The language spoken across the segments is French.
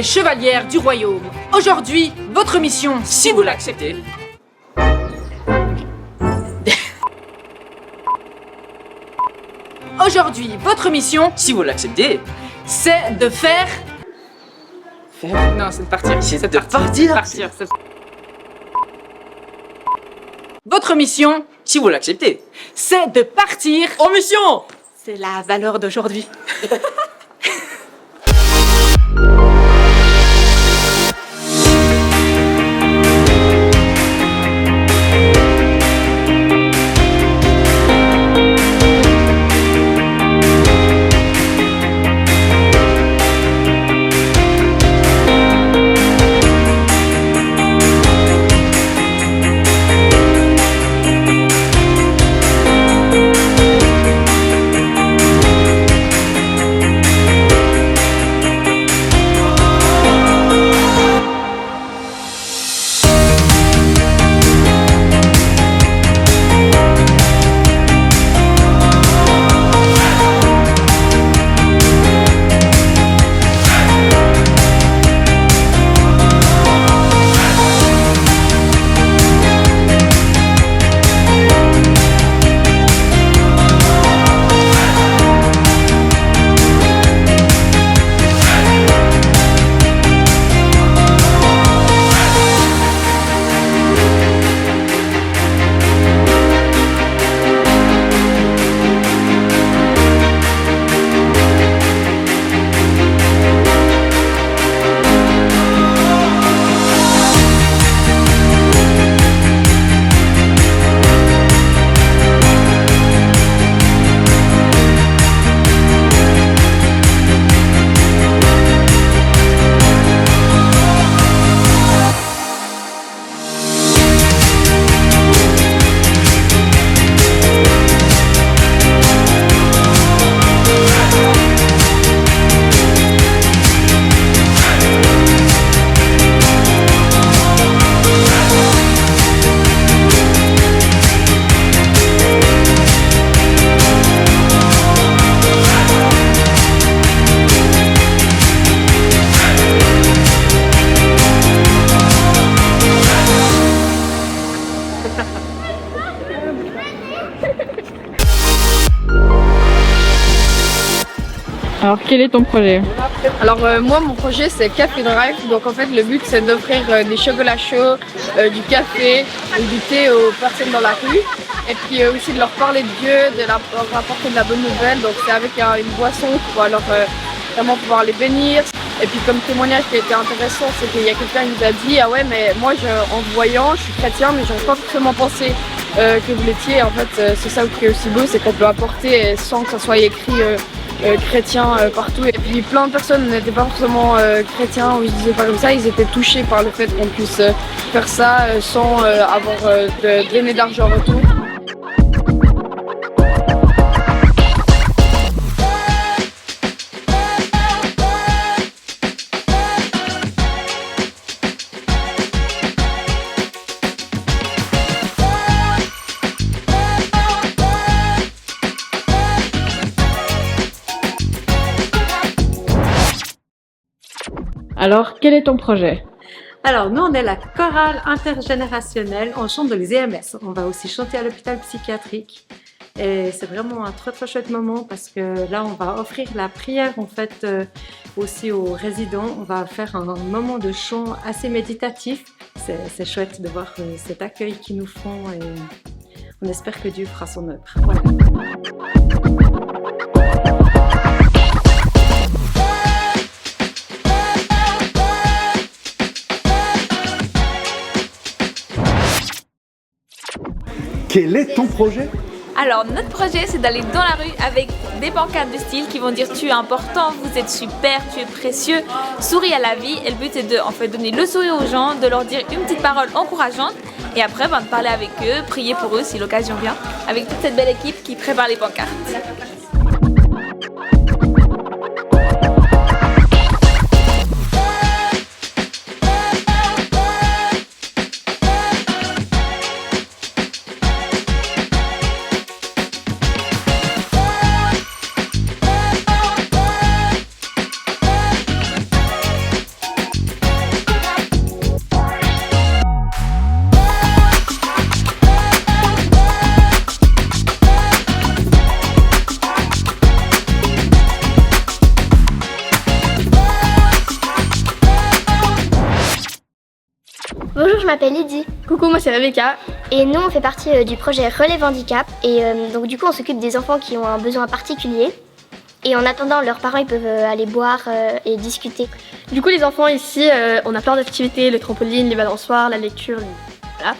et chevalière du royaume. Aujourd'hui, votre mission, si vous l'acceptez, aujourd'hui, votre mission, Si vous l'acceptez, c'est de faire... Non, c'est de partir. c'est de partir. Votre mission, Si vous l'acceptez. c'est de partir. En mission. C'est la valeur d'aujourd'hui. Alors quel est ton projet? Alors moi mon projet c'est Café Drive, donc en fait le but c'est d'offrir des chocolats chauds, du café ou du thé aux personnes dans la rue et puis aussi de leur parler de Dieu, de leur apporter de la bonne nouvelle, donc c'est avec une boisson pour leur vraiment pouvoir les bénir. Et puis comme témoignage qui a été intéressant, c'est qu'il y a quelqu'un qui nous a dit ah ouais mais moi en voyant je suis chrétien mais j'aurais pas forcément pensé que vous l'étiez. En fait c'est ça qui est aussi beau, c'est qu'on peut apporter sans que ça soit écrit chrétiens partout, et puis plein de personnes n'étaient pas forcément chrétiens ou ils disaient pas comme ça, ils étaient touchés par le fait qu'on puisse faire ça sans avoir de donner d'argent en retour. Alors quel est ton projet? Alors, nous, on est la chorale intergénérationnelle. On chante dans les EMS. On va aussi chanter à l'hôpital psychiatrique. Et c'est vraiment un très, très chouette moment parce que là, on va offrir la prière, en fait, aussi aux résidents. On va faire un moment de chant assez méditatif. C'est chouette de voir cet accueil qu'ils nous font et on espère que Dieu fera son œuvre. Voilà. Quel est ton projet? Alors notre projet c'est d'aller dans la rue avec des pancartes du style qui vont dire tu es important, vous êtes super, tu es précieux, souris à la vie, et le but c'est de en fait donner le sourire aux gens, de leur dire une petite parole encourageante et après de parler avec eux, prier pour eux si l'occasion vient, avec toute cette belle équipe qui prépare les pancartes. m'appelle Lydie. Coucou, moi c'est Rebecca. Et nous, on fait partie du projet Relève Handicap. Et donc du coup, on s'occupe des enfants qui ont un besoin particulier. Et en attendant, leurs parents ils peuvent aller boire et discuter. Du coup, les enfants ici, on a plein d'activités, le trampoline, les balançoires, la lecture, voilà.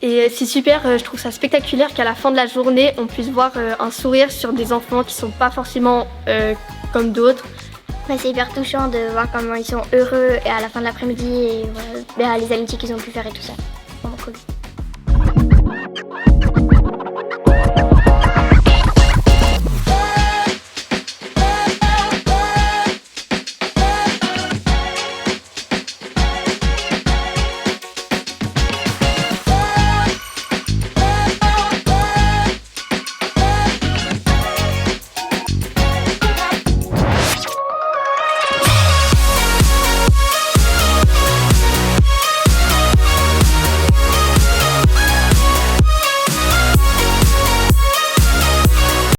Et c'est super, je trouve ça spectaculaire qu'à la fin de la journée, on puisse voir un sourire sur des enfants qui sont pas forcément comme d'autres. C'est hyper touchant de voir comment ils sont heureux et à la fin de l'après-midi et voilà, les amitiés qu'ils ont pu faire et tout ça. Vraiment cool.